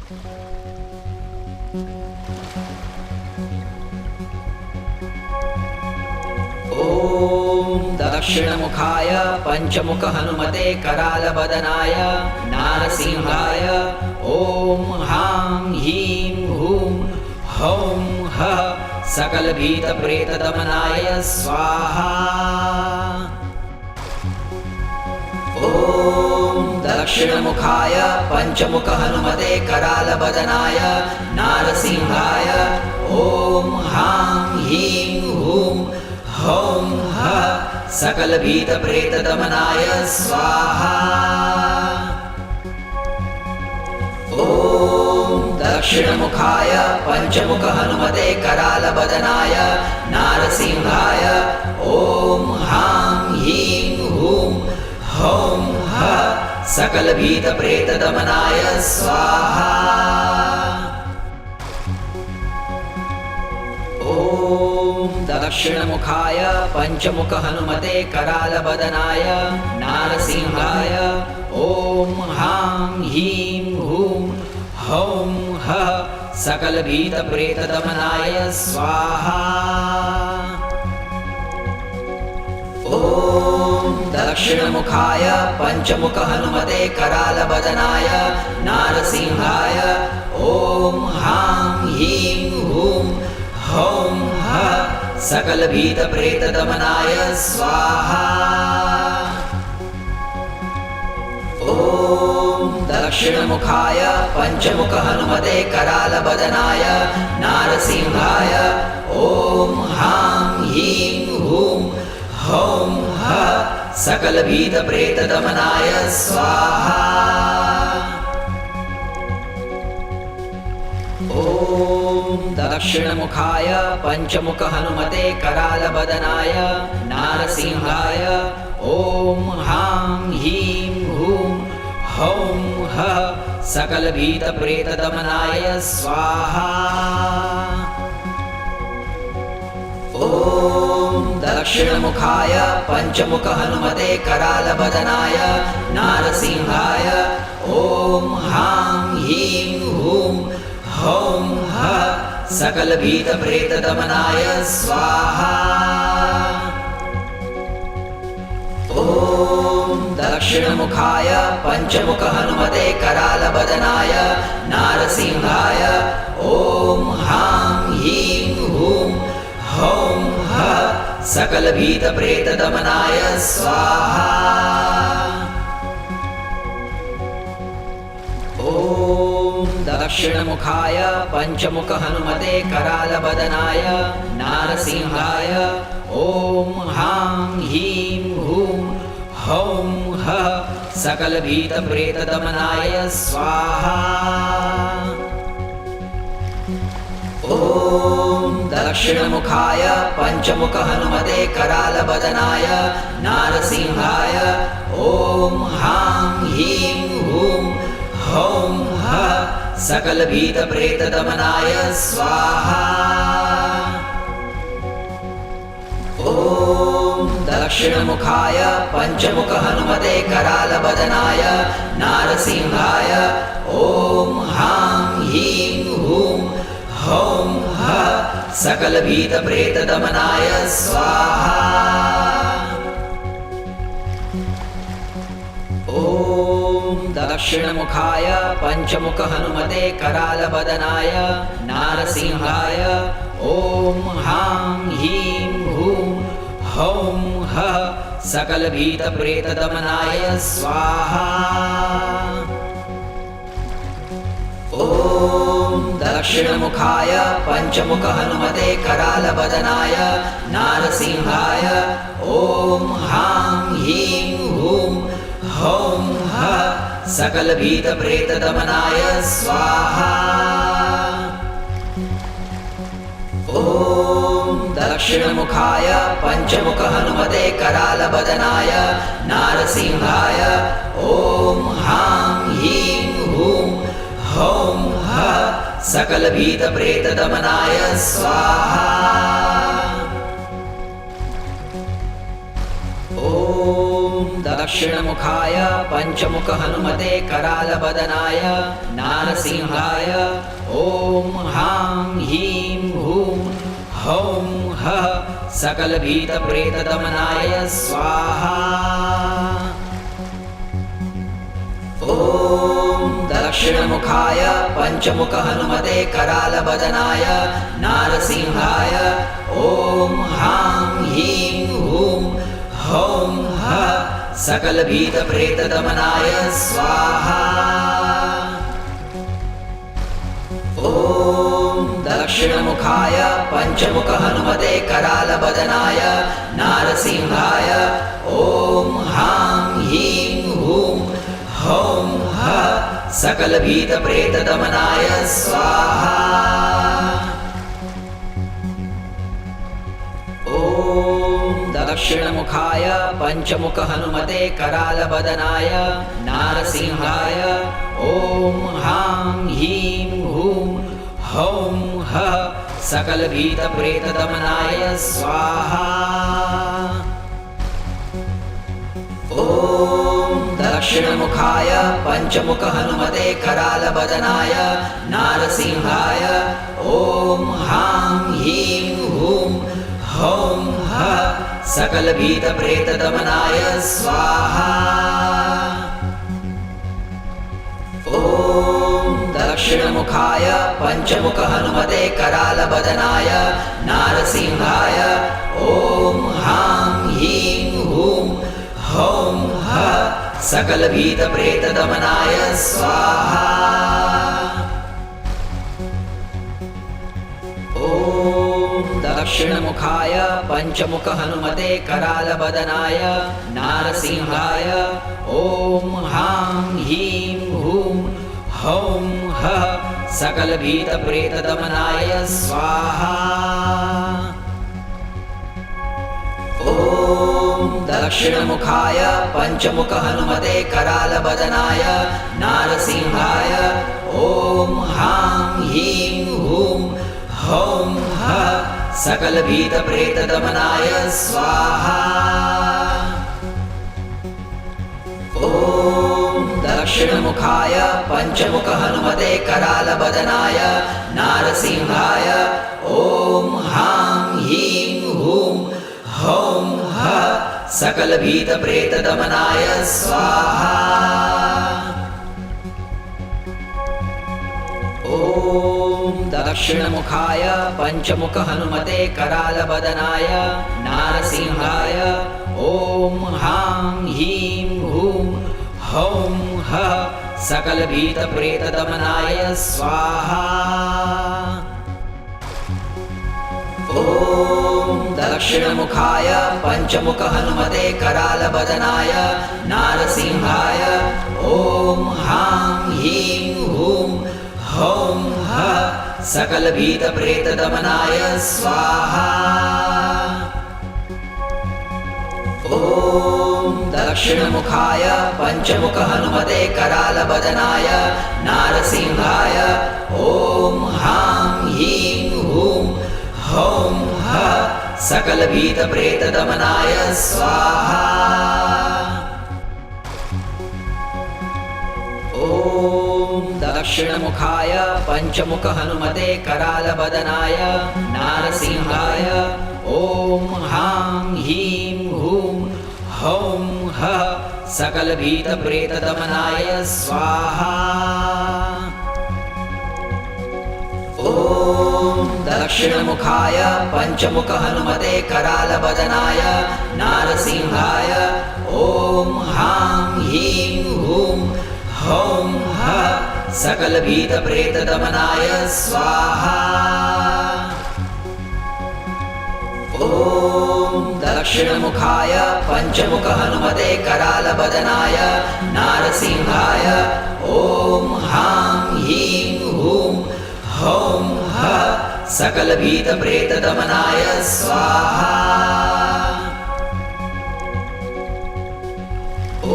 ॐ दक्षिणमुखाय पञ्चमुख हनुमते करालवदनाय नारसिंहाय ॐ हां ह्रीं हुं हौं हः सकलभीतप्रेतदमनाय स्वाहा। ॐ दक्षिणमुखाय पञ्चमुख हनुमते करालवदनाय नारसिंहाय ॐ हां ह्रीं हुं हौं हः सकलभीतप्रेतदमनाय स्वाहा। ॐ दक्षिणमुखाय पञ्चमुख हनुमते करालवदनाय नारसिंहाय ॐ हां ह्रीं हुं हौं हः सकलभीतप्रेतदमनाय स्वाहा। ॐ दक्षिणमुखाय पञ्चमुख हनुमते करालवदनाय नारसिंहाय ॐ हां ह्रीं हुं हौं हः सकलभीतप्रेतदमनाय स्वाहा। ॐ दक्षिणमुखाय पञ्चमुख हनुमते करालवदनाय नारसिंहाय ॐ हां ह्रीं हुं हौं हः सकलभीतप्रेतदमनाय स्वाहा। ॐ दक्षिणमुखाय पञ्चमुख हनुमते करालवदनाय नारसिंहाय ॐ हां ह्रीं हुं हौं हः सकलभीतप्रेतदमनाय स्वाहा। ॐ दक्षिणमुखाय पञ्चमुख हनुमते करालवदनाय नारसिंहाय ॐ हां ह्रीं हुं हौं हः सकलभीतप्रेतदमनाय स्वाहा। ॐ दक्षिणमुखाय पञ्चमुख हनुमते करालवदनाय नारसिंहाय ॐ हां ह्रीं हुं हौं हः सकलभीतप्रेतदमनाय स्वाहा। ॐ दक्षिणमुखाय पञ्चमुख हनुमते करालवदनाय नारसिंहाय ॐ हां ह्रीं हुं हौं हः सकलभीतप्रेतदमनाय स्वाहा। ॐ दक्षिणमुखाय पञ्चमुख हनुमते करालवदनाय नारसिंहाय ॐ हां ह्रीं हुं हौं हः सकलभीतप्रेतदमनाय स्वाहा। ॐ दक्षिणमुखाय पञ्चमुख हनुमते करालवदनाय नारसिंहाय ॐ हां ह्रीं हुं हौं हः सकलभीतप्रेतदमनाय स्वाहा। ॐ दक्षिणमुखाय पञ्चमुख हनुमते करालवदनाय नारसिंहाय ॐ हां ह्रीं हुं हौं हः सकलभीतप्रेतदमनाय स्वाहा। ॐ दक्षिणमुखाय पञ्चमुख हनुमते करालवदनाय नारसिंहाय ॐ हां ह्रीं हुं हौं हः सकलभीतप्रेतदमनाय स्वाहा। ॐ दक्षिणमुखाय पञ्चमुख हनुमते करालवदनाय नारसिंहाय ॐ हां ह्रीं हुं हौं हः सकलभीतप्रेतदमनाय स्वाहा। ॐ दक्षिणमुखाय पञ्चमुख हनुमते करालवदनाय नारसिंहाय ॐ हां ह्रीं हुं हौं हः सकलभीतप्रेतदमनाय स्वाहा। ॐ दक्षिणमुखाय पञ्चमुख हनुमते करालबदनाय नारसिंहाय ॐ हां ह्रीं हूं हौं हः सकलभीतप्रेतदमनाय स्वाहा। ॐ दक्षिणमुखाय पञ्चमुख हनुमते करालबदनाय नारसिंहाय ॐ हां ह्रीं हूं हौं हः सकलभीतप्रेतदमनाय स्वाहा। ॐ दक्षिणमुखाय पञ्चमुख हनुमते करालबदनाय नारसिंहाय ॐ हां ह्रीं हूं हौं हः सकलभीतप्रेतदमनाय स्वाहा। ॐ दक्षिणमुखाय पञ्चमुख हनुमते करालबदनाय नारसिंहाय ॐ हां ह्रीं हूं हौं हः सकलभीतप्रेतदमनाय स्वाहा। ॐ दक्षिणमुखाय पञ्चमुख हनुमते करालबदनाय नारसिंहाय ॐ हां ह्रीं हूं हौं हः सकलभीतप्रेतदमनाय स्वाहा। ॐ दक्षिणमुखाय पञ्चमुख हनुमते करालबदनाय नारसिंहाय ॐ हां ह्रीं हूं हौं हः सकलभीतप्रेतदमनाय स्वाहा। ॐ दक्षिणमुखाय पञ्चमुख हनुमते करालबदनाय नारसिंहाय ॐ हां ह्रीं हूं हौं हः सकलभीतप्रेतदमनाय स्वाहा। ॐ दक्षिणमुखाय पञ्चमुख हनुमते करालबदनाय नारसिंहाय ॐ हां ह्रीं हूं हौं हः सकलभीतप्रेतदमनाय स्वाहा। ॐ दक्षिणमुखाय पञ्चमुख हनुमते करालबदनाय नारसिंहाय ॐ हां ह्रीं हूं हौं हः सकलभीतप्रेतदमनाय स्वाहा। ॐ दक्षिणमुखाय पञ्चमुख हनुमते करालबदनाय नारसिंहाय ॐ हां ह्रीं हूं हौं हः सकलभीतप्रेतदमनाय स्वाहा। ॐ दक्षिणमुखाय पञ्चमुख हनुमते करालबदनाय नारसिंहाय ॐ हां ह्रीं हूं हौं हः सकलभीतप्रेतदमनाय स्वाहा। ॐ दक्षिणमुखाय पञ्चमुख हनुमते करालबदनाय नारसिंहाय ॐ हां ह्रीं हूं हौं हः सकलभीतप्रेतदमनाय स्वाहा। ॐ दक्षिणमुखाय पञ्चमुख हनुमते करालबदनाय नारसिंहाय ॐ हां ह्रीं हूं हौं हः सकलभीतप्रेतदमनाय स्वाहा। ॐ दक्षिणमुखाय पञ्चमुख हनुमते करालबदनाय नारसिंहाय ॐ हां ह्रीं हूं हौं हः सकलभीतप्रेतदमनाय स्वाहा। ॐ दक्षिणमुखाय पञ्चमुख हनुमते करालबदनाय नारसिंहाय ॐ हां ह्रीं हूं हौं हः सकलभीतप्रेतदमनाय स्वाहा। ॐ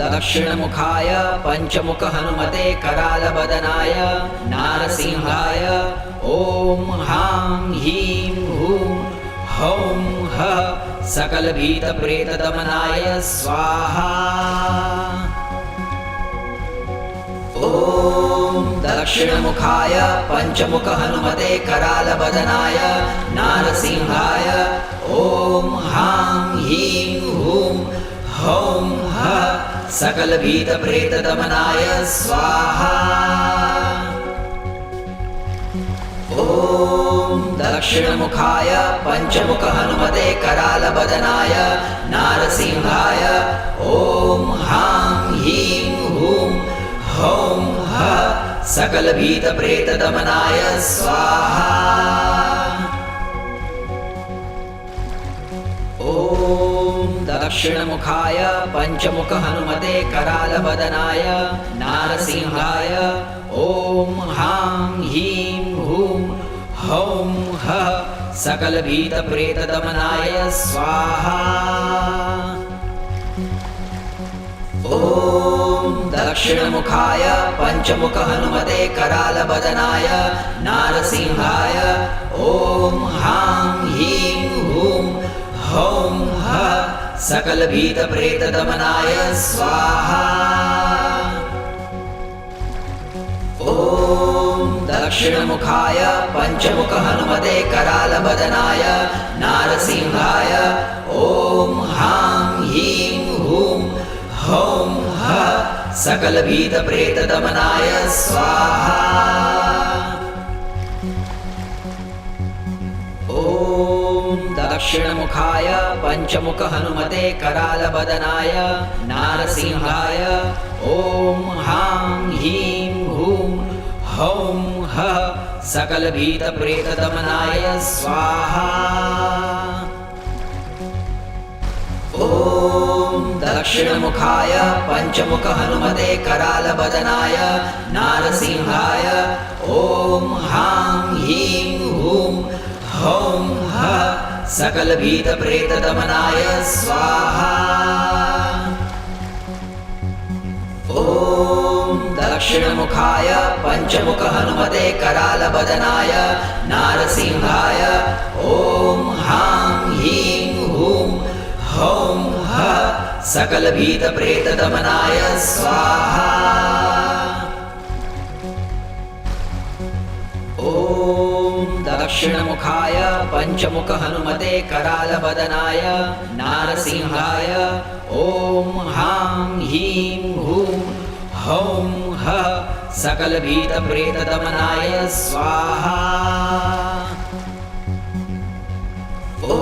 दक्षिणमुखाय पञ्चमुख हनुमते करालबदनाय नारसिंहाय ॐ हां ह्रीं हूं हौं हः सकलभीतप्रेतदमनाय स्वाहा। ॐ दक्षिणमुखाय पञ्चमुख हनुमते करालबदनाय नारसिंहाय ॐ हां हीं हूं हौं हः सकलभीतप्रेतदमनाय स्वाहा। ॐ दक्षिणमुखाय पञ्चमुख हनुमते करालबदनाय नारसिंहाय ॐ हां हीं हूं हौं हः सकलभीतप्रेतदमनाय स्वाहा। ॐ दक्षिणमुखाय पञ्चमुख हनुमते करालबदनाय नारसिंहाय ॐ हां हीं हूं हौं हः सकलभीतप्रेतदमनाय स्वाहा। ॐ दक्षिणमुखाय पञ्चमुख हनुमते करालबदनाय नारसिंहाय ॐ हां हीं हूं हौं हः सकलभीतप्रेतदमनाय स्वाहा। ॐ दक्षिणमुखाय पञ्चमुख हनुमते करालबदनाय नारसिंहाय ॐ हां हीं हूं हौं हः सकलभीतप्रेतदमनाय स्वाहा। ॐ दक्षिणमुखाय पञ्चमुख हनुमते करालबदनाय नारसिंहाय ॐ हां हीं हूं हौं हः सकलभीतप्रेतदमनाय स्वाहा। ॐ दक्षिणमुखाय पञ्चमुख हनुमते करालबदनाय नारसिंहाय ॐ हां हीं हूं हौं हः सकलभीतप्रेतदमनाय स्वाहा। ॐ दक्षिणमुखाय पञ्चमुख हनुमते करालबदनाय नारसिंहाय ॐ हां हीं हूं हौं हः सकलभीतप्रेतदमनाय स्वाहा। ॐ दक्षिणमुखाय पञ्चमुख हनुमते करालबदनाय नारसिंहाय ॐ हां हीं हूं हौं हः सकलभीतप्रेतदमनाय स्वाहा। ॐ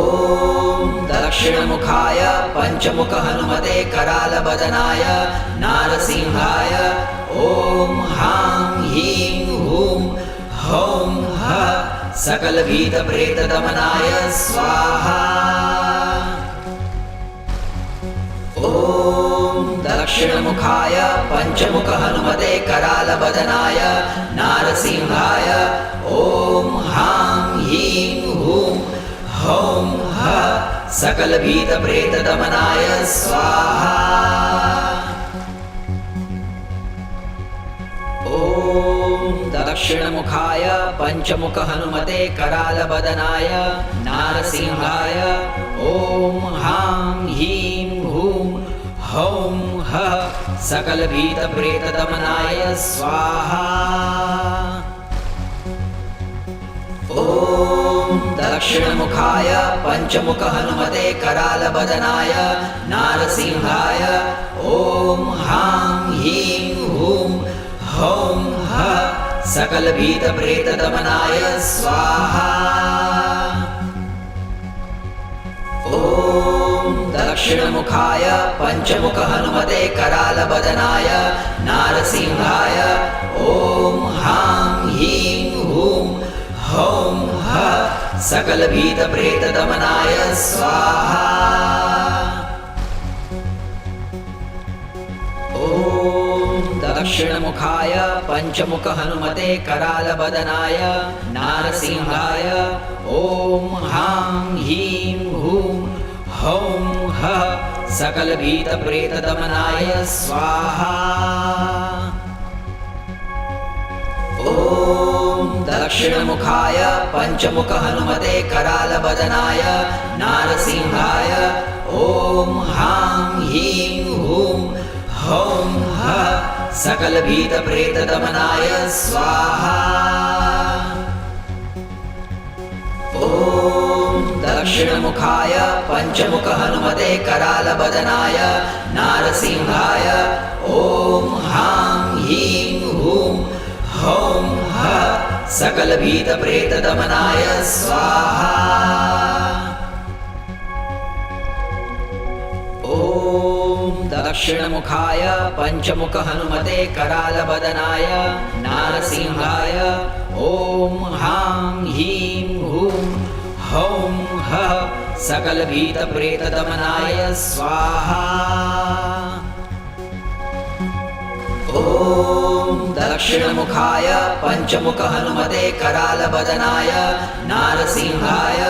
दक्षिणमुखाय पञ्चमुख हनुमते करालबदनाय नारसिंहाय ॐ हां हीं हूं हौं हः सकलभीतप्रेतदमनाय स्वाहा। ॐ दक्षिणमुखाय पञ्चमुख हनुमते करालबदनाय नारसिंहाय ॐ हां हीं हूं हौं हः सकलभीतप्रेतदमनाय स्वाहा। ॐ दक्षिणमुखाय पञ्चमुख हनुमते करालबदनाय नारसिंहाय ॐ हां हीं हूं हौं हः सकलभीतप्रेतदमनाय स्वाहा। ॐ दक्षिणमुखाय पञ्चमुख हनुमते करालबदनाय नारसिंहाय ॐ हां हीं हूं हौं हः सकलभीतप्रेतदमनाय स्वाहा। ॐ दक्षिणमुखाय पञ्चमुख हनुमते करालबदनाय नारसिंहाय ॐ हां हीं हूं हौं हः सकलभीतप्रेतदमनाय स्वाहा। ॐ दक्षिणमुखाय पञ्चमुख हनुमते करालबदनाय नारसिंहाय ॐ हां हीं हूं हौं हः सकलभीतप्रेतदमनाय स्वाहा। ॐ दक्षिणमुखाय पञ्चमुख हनुमते करालबदनाय नारसिंहाय ॐ हां ह्रीं हुं हौं हः सकलभीतप्रेतदमनाय स्वाहा। ॐ दक्षिणमुखाय पञ्चमुख हनुमते करालबदनाय नारसिंहाय ॐ हां ह्रीं हुं हौं हः सकलभीतप्रेतदमनाय स्वाहा। ॐ दक्षिणमुखाय पञ्चमुख हनुमते करालबदनाय नारसिंहाय ॐ हां ह्रीं हुं हौं हः सकलभीतप्रेतदमनाय स्वाहा। ॐ दक्षिणमुखाय पञ्चमुख हनुमते करालबदनाय नारसिंहाय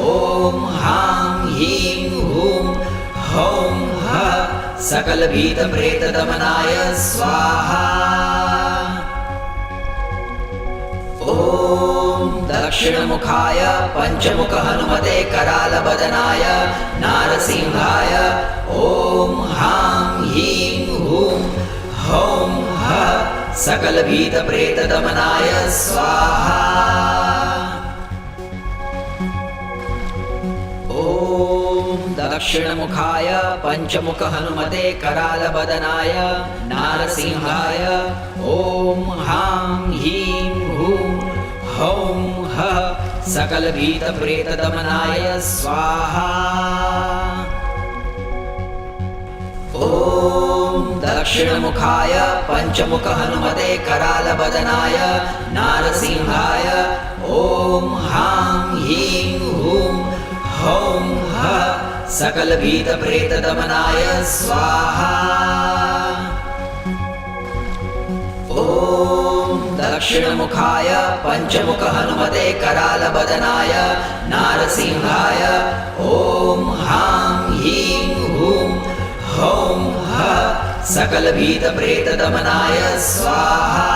ॐ हां ह्रीं हुं हौं हः सकलभीतप्रेतदमनाय स्वाहा। ॐ दक्षिणमुखाय पञ्चमुख हनुमते करालबदनाय नारसिंहाय ॐ हां ह्रीं हुं हौं हः सकलभीतप्रेतदमनाय स्वाहा। ॐ दक्षिणमुखाय पञ्चमुख हनुमते करालबदनाय नारसिंहाय ॐ हां ह्रीं हुं हौं हः सकलभीतप्रेतदमनाय स्वाहा। ॐ दक्षिणमुखाय पञ्चमुख हनुमते करालबदनाय नारसिंहाय ॐ हां ह्रीं हुं हौं हः सकलभीतप्रेतदमनाय स्वाहा। ॐ दक्षिणमुखाय पञ्चमुख हनुमते करालबदनाय नारसिंहाय ॐ हां ह्रीं हुं हौं हः सकलभीतप्रेतदमनाय स्वाहा।